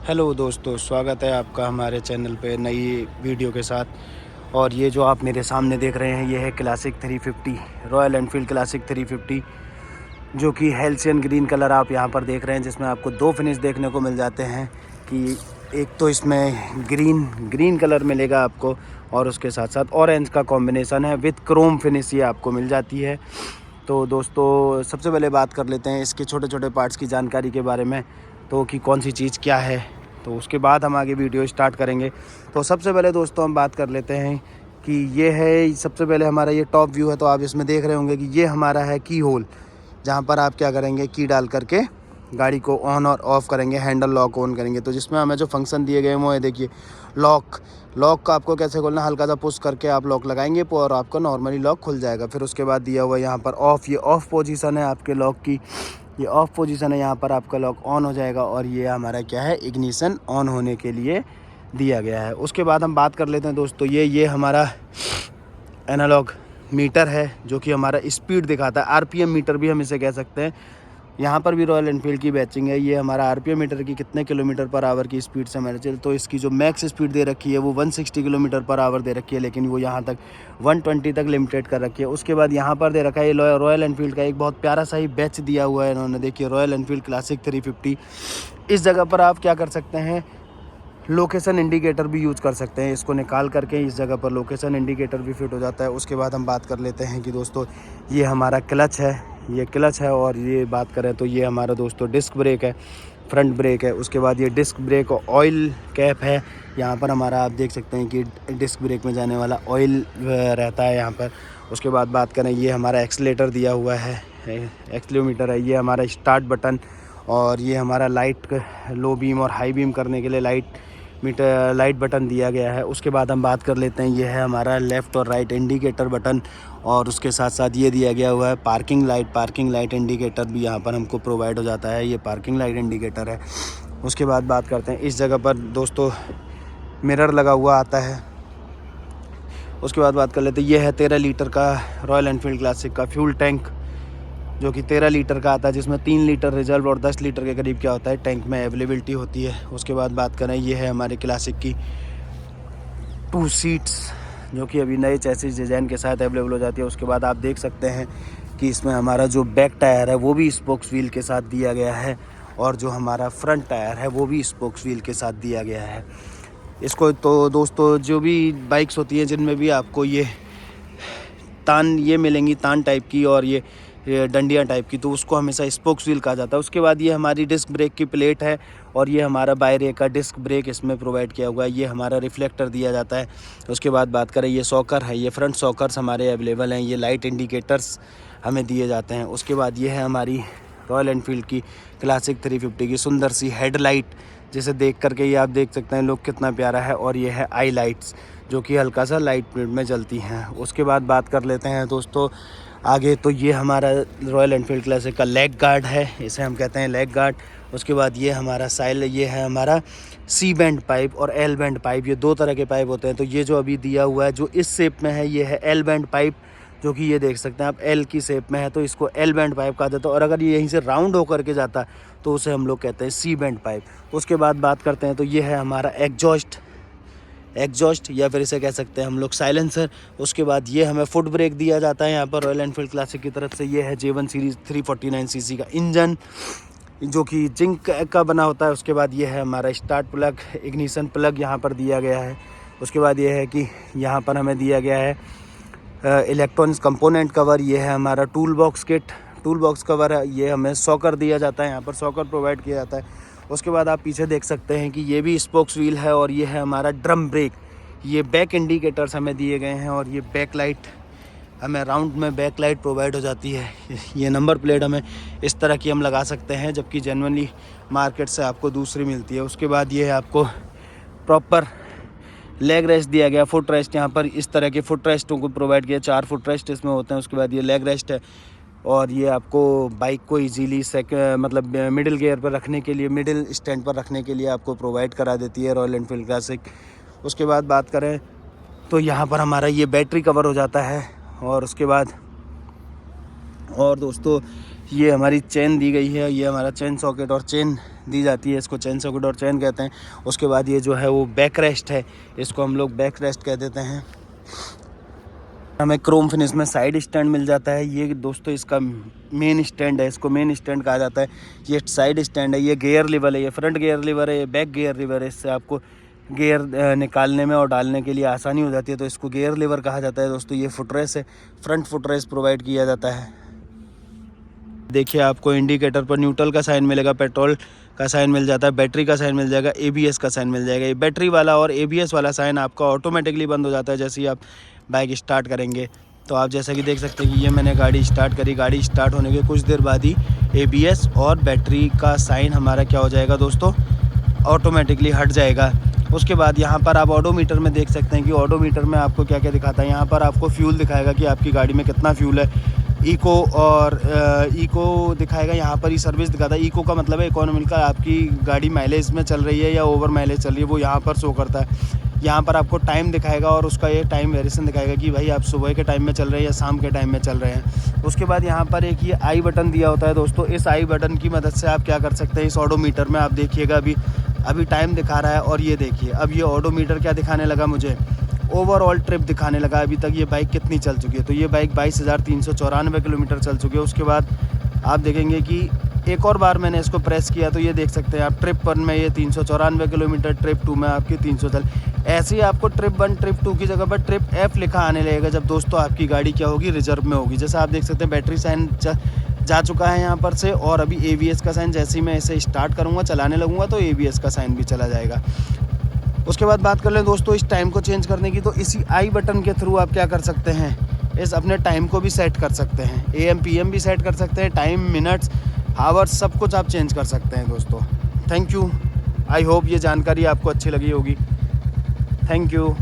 Hello दोस्तों, स्वागत है आपका हमारे चैनल पे नई वीडियो के साथ। और ये जो आप मेरे सामने देख रहे हैं ये है क्लासिक 350 रॉयल एनफील्ड क्लासिक 350, जो कि हेल्सियन ग्रीन कलर आप यहाँ पर देख रहे हैं, जिसमें आपको दो फिनिश देखने को मिल जाते हैं कि एक तो इसमें ग्रीन कलर मिलेगा आपको, और उसके साथ साथ ऑरेंज का कॉम्बिनेशन है विथ क्रोम फिनिश ये आपको मिल जाती है। तो दोस्तों सबसे पहले बात कर लेते हैं इसके छोटे छोटे पार्ट्स की जानकारी के बारे में, तो कि कौन सी चीज़ क्या है, तो उसके बाद हम आगे वीडियो स्टार्ट करेंगे। तो सबसे पहले दोस्तों हम बात कर लेते हैं कि ये है, सबसे पहले हमारा ये टॉप व्यू है। तो आप इसमें देख रहे होंगे कि ये हमारा है की होल, जहाँ पर आप क्या करेंगे, की डाल करके गाड़ी को ऑन और ऑफ़ करेंगे, हैंडल लॉक ऑन करेंगे। तो जिसमें हमें जो फंक्शन दिए गए हैं वो है, देखिए लॉक का आपको कैसे खोलना, हल्का सा पुश करके आप लॉक लगाएंगे और आपका नॉर्मली लॉक खुल जाएगा। फिर उसके बाद दिया हुआ यहाँ पर ऑफ़, ये ऑफ़ पोजीशन है आपके लॉक की, ये ऑफ़ पोजीशन है, यहाँ पर आपका लॉक ऑन हो जाएगा। और ये हमारा क्या है, इग्निशन ऑन होने के लिए दिया गया है। उसके बाद हम बात कर लेते हैं दोस्तों, ये हमारा एनालॉग मीटर है, जो कि हमारा स्पीड दिखाता है, आरपीएम मीटर भी हम इसे कह सकते हैं। यहाँ पर भी रॉयल एनफील्ड की बैचिंग है। ये हमारा आरपीएम मीटर की कितने किलोमीटर पर आवर की स्पीड से हमारे चल, तो इसकी जो मैक्स स्पीड दे रखी है वो 160 किलोमीटर पर आवर दे रखी है, लेकिन वो यहाँ तक 120 तक लिमिटेड कर रखी है। उसके बाद यहाँ पर दे रखा है रॉयल एनफील्ड का एक बहुत प्यारा सा ही बैच दिया हुआ है इन्होंने, देखिए रॉयल एनफील्ड क्लासिक 350। इस जगह पर आप क्या कर सकते हैं, लोकेशन इंडिकेटर भी यूज़ कर सकते हैं। इसको निकाल करके इस जगह पर लोकेशन इंडिकेटर भी फिट हो जाता है। उसके बाद हम बात कर लेते हैं कि दोस्तों ये हमारा क्लच है, ये क्लच है। और ये बात करें तो ये हमारा दोस्तों डिस्क ब्रेक है, फ्रंट ब्रेक है। उसके बाद ये डिस्क ब्रेक ऑयल कैप है, यहाँ पर हमारा आप देख सकते हैं कि डिस्क ब्रेक में जाने वाला ऑयल रहता है यहाँ पर। उसके बाद बात करें, ये हमारा एक्सीलेटर दिया हुआ है, एक्सीलोमीटर है, ये हमारा स्टार्ट बटन, और ये हमारा लाइट लो बीम और हाई बीम करने के लिए लाइट बटन दिया गया है। उसके बाद हम बात कर लेते हैं, ये है हमारा लेफ़्ट और राइट इंडिकेटर बटन, और उसके साथ साथ ये दिया गया हुआ है पार्किंग लाइट इंडिकेटर भी यहाँ पर हमको प्रोवाइड हो जाता है, ये पार्किंग लाइट इंडिकेटर है। उसके बाद बात करते हैं, इस जगह पर दोस्तों मिरर लगा हुआ आता है। उसके बाद बात कर लेते हैं, ये है 13 लीटर का रॉयल एनफील्ड क्लासिक का फ्यूल टैंक, जो कि 13 लीटर का आता है, जिसमें 3 लीटर रिजर्व और 10 लीटर के करीब क्या होता है टैंक में अवेलेबिलिटी होती है। उसके बाद बात करें, ये है हमारे क्लासिक की 2 सीट्स, जो कि अभी नए चैसिस डिज़ाइन के साथ अवेलेबल हो जाती है। उसके बाद आप देख सकते हैं कि इसमें हमारा जो बैक टायर है वो भी स्पोक्स व्हील के साथ दिया गया है, और जो हमारा फ्रंट टायर है वो भी स्पोक्स व्हील के साथ दिया गया है। इसको तो दोस्तों जो भी बाइक्स होती हैं जिनमें भी आपको ये मिलेंगी, तान टाइप की और ये डंडियाँ टाइप की, तो उसको हमेशा स्पोक्स व्हील कहा जाता है। उसके बाद ये हमारी डिस्क ब्रेक की प्लेट है, और ये हमारा बायरे का डिस्क ब्रेक इसमें प्रोवाइड किया हुआ है, ये हमारा रिफ्लेक्टर दिया जाता है। उसके बाद बात करें, ये सॉकर है, ये फ्रंट सॉकर्स हमारे अवेलेबल हैं, ये लाइट इंडिकेटर्स हमें दिए जाते हैं। उसके बाद ये है हमारी रॉयल एनफील्ड की क्लासिक 350 की सुंदर सी हेडलाइट, जिसे देख करके ये आप देख सकते हैं लुक कितना प्यारा है। और ये है आई लाइट्स, जो कि हल्का सा लाइट में जलती हैं। उसके बाद बात कर लेते हैं दोस्तों आगे, तो ये हमारा रॉयल एनफील्ड क्लासिक का लेग गार्ड है, इसे हम कहते हैं लेग गार्ड। उसके बाद ये हमारा ये है हमारा सी बैंड पाइप और एल बैंड पाइप, ये 2 तरह के पाइप होते हैं। तो ये जो अभी दिया हुआ है जो इस शेप में है, ये है एल बैंड पाइप, जो कि ये देख सकते हैं आप एल की शेप में है, तो इसको एल बैंड पाइप कहा जाता है। और अगर ये यहीं से राउंड होकर के जाता तो उसे हम लोग कहते हैं सी बैंड पाइप। उसके बाद बात करते हैं, तो ये है हमारा एग्जॉस्ट या फिर इसे कह सकते हैं हम लोग साइलेंसर। उसके बाद ये हमें फुट ब्रेक दिया जाता है यहाँ पर रॉयल एनफील्ड क्लासिक की तरफ से। ये है J1 सीरीज़ 349 सीसी का इंजन, जो कि जिंक का बना होता है। उसके बाद ये है हमारा स्टार्ट प्लग, इग्निशन प्लग यहाँ पर दिया गया है। उसके बाद ये है कि यहाँ पर हमें दिया गया है इलेक्ट्रॉनिक्स कंपोनेंट कवर, ये है हमारा टूल बॉक्स कवर है, ये हमें सॉकर दिया जाता है, यहाँ पर सॉकर प्रोवाइड किया जाता है। उसके बाद आप पीछे देख सकते हैं कि ये भी स्पोक्स व्हील है, और ये है हमारा ड्रम ब्रेक, ये बैक इंडिकेटर्स हमें दिए गए हैं, और ये बैक लाइट हमें राउंड में बैक लाइट प्रोवाइड हो जाती है। ये नंबर प्लेट हमें इस तरह की हम लगा सकते हैं, जबकि जनरली मार्केट से आपको दूसरी मिलती है। उसके बाद ये है आपको प्रॉपर लेग रेस्ट दिया गया, फुट रेस्ट, यहाँ पर इस तरह के फुट रेस्टों को प्रोवाइड किया, 4 फुट रेस्ट इसमें होते हैं। उसके बाद ये लेग रेस्ट है, और ये आपको बाइक को इजीली मतलब मिडिल गियर पर रखने के लिए, मिडिल स्टैंड पर रखने के लिए आपको प्रोवाइड करा देती है रॉयल एनफील्ड क्लासिक। उसके बाद बात करें तो यहाँ पर हमारा ये बैटरी कवर हो जाता है, और उसके बाद और दोस्तों ये हमारी चेन दी गई है, ये हमारा चेन सॉकेट और चेन दी जाती है, इसको चेन सॉकेट और चेन कहते हैं। उसके बाद ये जो है वो बैक रेस्ट है, इसको हम लोग बैक रेस्ट कह देते हैं। हमें क्रोम फिनिश में साइड स्टैंड मिल जाता है। ये दोस्तों इसका मेन स्टैंड है, इसको मेन स्टैंड कहा जाता है। ये साइड स्टैंड है, ये गियर लीवर है, ये फ्रंट गियर लीवर है, ये बैक गियर लीवर है। इससे आपको गियर निकालने में और डालने के लिए आसानी हो जाती है, तो इसको गियर लीवर कहा जाता है। दोस्तों ये फुटरेस है, फ्रंट फुटरेस प्रोवाइड किया जाता है। देखिए आपको इंडिकेटर पर न्यूट्रल का साइन मिलेगा, पेट्रोल का साइन मिल जाता है, बैटरी का साइन मिल जाएगा, ABS का साइन मिल जाएगा। ये बैटरी वाला और ABS वाला साइन आपका ऑटोमेटिकली बंद हो जाता है जैसे ही आप बाइक स्टार्ट करेंगे। तो आप जैसा कि देख सकते हैं कि ये मैंने गाड़ी स्टार्ट करी, गाड़ी स्टार्ट होने के कुछ देर बाद ही ABS और बैटरी का साइन हमारा क्या हो जाएगा दोस्तों, ऑटोमेटिकली हट जाएगा। उसके बाद यहाँ पर आप ऑडोमीटर में देख सकते हैं कि ऑडोमीटर में आपको क्या क्या दिखाता है। यहाँ पर आपको फ्यूल दिखाएगा कि आपकी गाड़ी में कितना फ्यूल है, इको और इको दिखाएगा। यहाँ पर ही सर्विस दिखाता है। इको का मतलब है इकोनॉमी का, आपकी गाड़ी माइलेज में चल रही है या ओवर माइलेज चल रही है, वो यहाँ पर शो करता है। यहाँ पर आपको टाइम दिखाएगा और उसका ये टाइम वेरिएशन दिखाएगा कि भाई आप सुबह के टाइम में चल रहे हैं या शाम के टाइम में चल रहे हैं। उसके बाद यहाँ पर एक ये आई बटन दिया होता है दोस्तों। इस आई बटन की मदद से आप क्या कर सकते हैं, इस ऑडोमीटर में आप देखिएगा अभी टाइम दिखा रहा है और ये देखिए अब ये ऑडोमीटर क्या दिखाने लगा, मुझे ओवरऑल ट्रिप दिखाने लगा, अभी तक ये बाइक कितनी चल चुकी है। तो ये बाइक 22,394 किलोमीटर चल चुकी है। उसके बाद आप देखेंगे कि एक और बार मैंने इसको प्रेस किया तो ये देख सकते हैं आप ट्रिप 1 में ये 394 किलोमीटर, ट्रिप 2 में आपकी 300 चल। ऐसे ही आपको ट्रिप 1 ट्रिप 2 की जगह पर ट्रिप F लिखा आने लगेगा जब दोस्तों आपकी गाड़ी क्या होगी, रिजर्व में होगी। जैसे आप देख सकते हैं बैटरी साइन जा चुका है यहाँ पर से, और अभी ABS का साइन जैसे ही मैं इसे स्टार्ट करूँगा, चलाने लगूँगा तो ABS का साइन भी चला जाएगा। उसके बाद बात कर लें दोस्तों इस टाइम को चेंज करने की, तो इसी आई बटन के थ्रू आप क्या कर सकते हैं, इस अपने टाइम को भी सेट कर सकते हैं। AM PM भी सेट कर सकते हैं, टाइम, मिनट्स, हावर्स, सब कुछ आप चेंज कर सकते हैं दोस्तों। थैंक यू, आई होप ये जानकारी आपको अच्छी लगी होगी। Thank you.